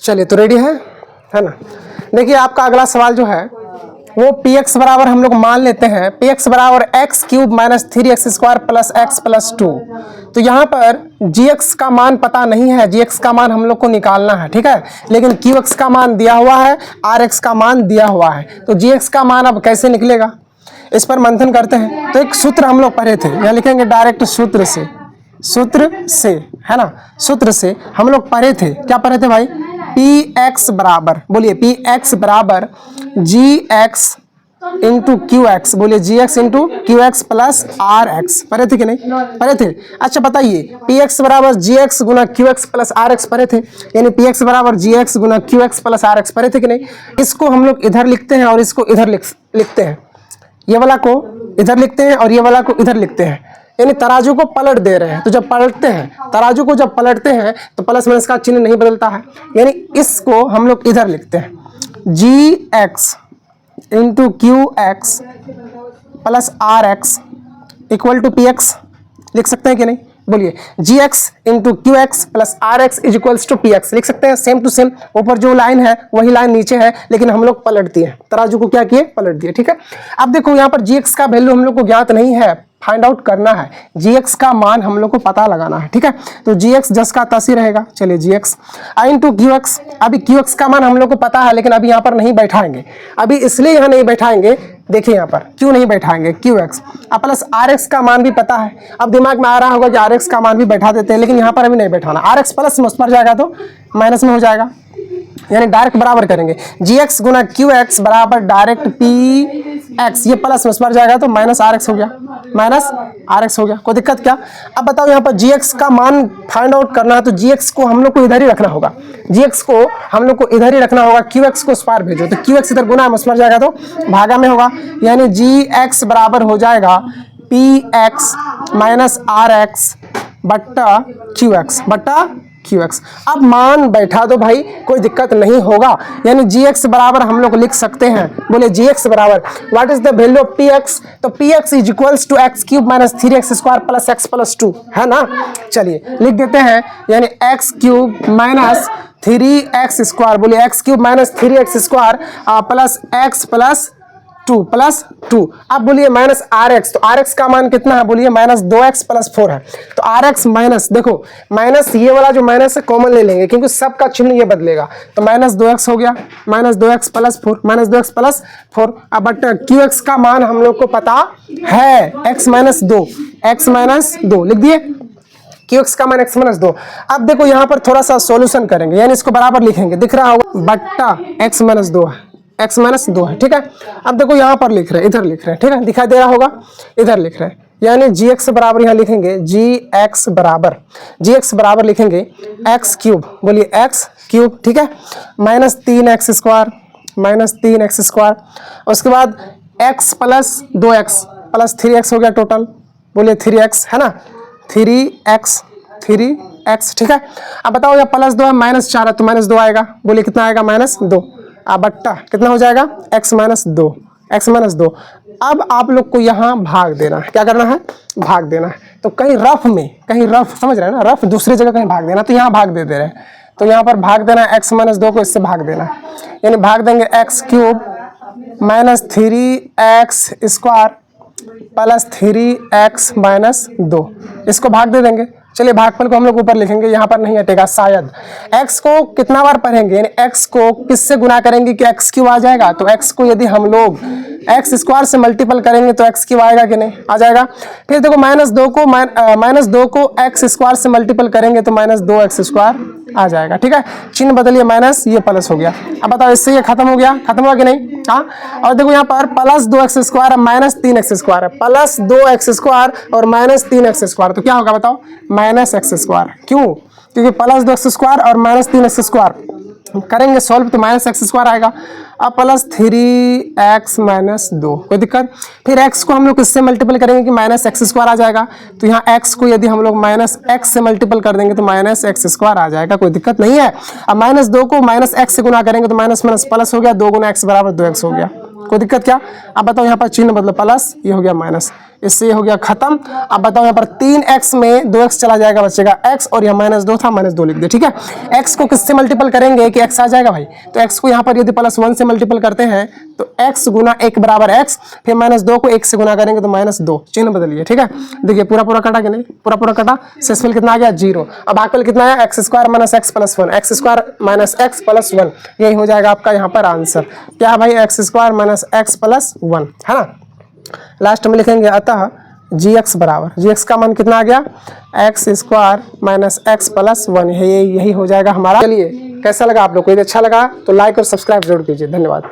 चलिए तो रेडी है ना। देखिए आपका अगला सवाल जो है वो पी एक्स बराबर हम लोग मान लेते हैं पी एक्स बराबर x cube minus 3x square plus x plus 2। तो यहाँ पर जी एक्स का मान पता नहीं है, जी एक्स का मान हम लोग को निकालना है, ठीक है। लेकिन क्यू एक्स का मान दिया हुआ है, आर एक्स का मान दिया हुआ है, तो जी एक्स का मान अब कैसे निकलेगा इस पर मंथन करते हैं। तो एक सूत्र हम लोग पढ़े थे, यहाँ लिखेंगे डायरेक्ट सूत्र से है ना। सूत्र से हम लोग पढ़े थे, क्या पढ़े थे भाई, पी एक्स बराबर, बोलिए पी एक्स बराबर g x into q x, बोलिए g x into q x plus r x. पढ़े थे कि नहीं पढ़े थे। अच्छा बताइए पी एक्स बराबर जी एक्स गुना q x plus r x पढ़े थे, यानी पी एक्स बराबर जी एक्स गुना q x plus r x पढ़े थे कि नहीं। इसको हम लोग इधर लिखते हैं और इसको इधर लिखते हैं, ये वाला को इधर लिखते हैं और ये वाला को इधर लिखते हैं, यानी तराजू को पलट दे रहे हैं। तो जब पलटते हैं तराजू को, जब पलटते हैं तो प्लस माइनस का चिन्ह नहीं बदलता है, यानी इसको हम लोग इधर लिखते हैं g x into q x plus r x equal to p x. लिख सकते हैं कि नहीं, बोलिए g x into q x plus r x is equals to p x. लिख सकते हैं सेम टू सेम, ऊपर जो लाइन है वही लाइन नीचे है, लेकिन हम लोग पलट दिए, तराजू को क्या किए, पलट दिए, ठीक है। अब देखो यहाँ पर जी एक्स का वैल्यू हम लोग को ज्ञात नहीं है, फाइंड आउट करना है, जी एक्स का मान हम लोग को पता लगाना है, ठीक है। तो जी एक्स जस का तस ही रहेगा। चलिए जी एक्स इंटू क्यू एक्स, अभी क्यू एक्स का मान हम लोग को पता है, लेकिन अभी यहाँ पर नहीं बैठाएंगे, अभी इसलिए यहाँ नहीं बैठाएंगे, देखिए यहाँ पर क्यों नहीं बैठाएंगे, क्यू एक्स अब प्लस आर एक्स का मान भी पता है। अब दिमाग में आ रहा होगा कि आर एक्स का मान भी बैठा देते हैं, लेकिन यहाँ पर अभी नहीं बैठाना, आर एक्स प्लस में उस पर जाएगा तो माइनस में हो जाएगा, यानी डायरेक्ट बराबर करेंगे जी एक्स गुना क्यू एक्स बराबर डायरेक्ट पी एक्स, ये प्लस में उस पर जाएगा तो माइनस आर एक्स हो गया, माइनस आर एक्स हो गया, कोई दिक्कत क्या। अब बताओ यहाँ पर जी एक्स का मान फाइंड आउट करना है, तो जी एक्स को हम लोग को इधर ही रखना होगा, जी एक्स को हम लोग को इधर ही रखना होगा, क्यू एक्स को उस पार भेजो, तो क्यू एक्स इधर गुना है उस पर जाएगा तो भागा में होगा, यानी जी एक्स बराबर हो जाएगा P x minus are x बट्टा क्यू एक्स क्यू एक्स। अब मान बैठा दो भाई, कोई दिक्कत नहीं होगा, यानी जी एक्स बराबर हम लोग लिख सकते हैं, बोले जी एक्स बराबर what is the value of p x, तो p x is equals to x cube minus 3x square plus x plus 2 है ना। चलिए लिख देते हैं, यानी x cube minus 3x square, बोलिए x cube minus 3x square plus x plus 2 अब बोलिए माइनस आर एक्स, तो आर एक्स का मान कितना है, बोलिए माइनस 2x प्लस 4 है, तो आर एक्स माइनस, देखो माइनस ये वाला जो माइनस है कॉमन ले लेंगे क्योंकि सबका चिन्ह ये बदलेगा, तो माइनस 2x हो गया, minus 2x plus 4, minus 2x plus 4। अब बट क्यू एक्स का मान हम लोग को पता है x माइनस 2 लिख दिए, क्यू एक्स का मान x माइनस 2। अब देखो यहाँ पर थोड़ा सा सॉल्यूशन करेंगे, यानी इसको बराबर लिखेंगे, दिख रहा होगा बट्टा x माइनस 2 है, x माइनस 2 है, ठीक है। अब देखो यहाँ पर लिख रहे हैं, इधर लिख रहे हैं, ठीक है, दिखाई दे रहा होगा, इधर लिख रहे हैं, यानी जी एक्स बराबर यहाँ लिखेंगे जी एक्स बराबर लिखेंगे एक्स क्यूब, बोलिए एक्स क्यूब, ठीक है, माइनस 3x स्क्वायर, उसके बाद x plus 2x plus 3x हो गया टोटल, बोलिए 3x है ना, 3x, ठीक है। अब बताओ यहाँ प्लस 2 है, माइनस 4 है, तो माइनस 2 आएगा, बोलिए कितना आएगा, माइनस 2, बट्टा कितना हो जाएगा x माइनस 2। अब आप लोग को यहाँ भाग देना है, क्या करना है, भाग देना है। तो कहीं रफ समझ रहे हैं ना, रफ दूसरी जगह कहीं भाग देना, तो यहाँ भाग दे रहे हैं, तो यहाँ पर भाग देना है x माइनस 2 को इससे भाग देना है, यानी भाग देंगे x cube minus 3x square plus 3x minus 2, इसको भाग दे देंगे। चलिए भागफल को हम लोग ऊपर लिखेंगे, यहाँ पर नहीं हटेगा शायद। x को कितना बार पढ़ेंगे, यानी x को किससे गुना करेंगे कि x क्यों आ जाएगा, तो x को यदि हम लोग x स्क्वायर से मल्टीपल करेंगे तो x क्यों आएगा कि नहीं, आ जाएगा। फिर देखो माइनस 2 को x स्क्वायर से मल्टीपल करेंगे तो माइनस 2x स्क्वायर आ जाएगा, ठीक है। चिन्ह बदलिए, माइनस ये प्लस हो गया। अब बताओ इससे ये खत्म हुआ कि नहीं, हाँ। और देखो यहाँ पर plus 2x square minus 3x square है, प्लस 2x स्क्वायर और माइनस 3x स्क्वायर, तो क्या होगा बताओ, माइनस x स्क्वायर। क्यों, क्योंकि प्लस 2x स्क्वायर और माइनस 3x स्क्वायर करेंगे सॉल्व तो माइनस x स्क्वायर आएगा, अब प्लस 3x माइनस 2, कोई दिक्कत। फिर x को हम लोग किससे मल्टीपल करेंगे कि माइनस x स्क्वायर आ जाएगा, तो यहाँ x को यदि हम लोग माइनस x से मल्टीपल कर देंगे तो माइनस x स्क्वायर आ जाएगा, कोई दिक्कत नहीं है। अब माइनस 2 को माइनस x से गुना करेंगे तो माइनस माइनस प्लस हो गया, 2 गुना x बराबर 2x हो गया, कोई दिक्कत क्या। अब बताओ यहाँ पर चिन्ह मतलब प्लस, ये हो गया माइनस, इससे ये हो गया खत्म। अब बताओ यहाँ पर 3x में 2x चला जाएगा, बचेगा x, और यहाँ -2 था, -2 लिख दे। ठीक है, x को किससे मल्टीपल करेंगे कि x आ जाएगा भाई, तो x को यहाँ पर यदि +1 से मल्टीपल करते हैं तो x गुना 1 बराबर x, फिर -2 को 1 से गुना करेंगे तो -2, चिन्ह बदलिए। ठीक है, देखिए पूरा पूरा कटा कि नहीं, पूरा पूरा कटा, शेषफल कितना आ गया 0। अब भागफल कितना आया x² - x + 1, x² - x + 1, यही हो जाएगा आपका यहाँ पर आंसर। क्या भाई x² - x + 1 है ना। लास्ट में लिखेंगे अतः gx बराबर, gx का मान कितना आ गया x² - x + 1, यही हो जाएगा हमारा। चलिए कैसा लगा आप लोग को, यदि अच्छा लगा तो लाइक और सब्सक्राइब जरूर कीजिए। धन्यवाद।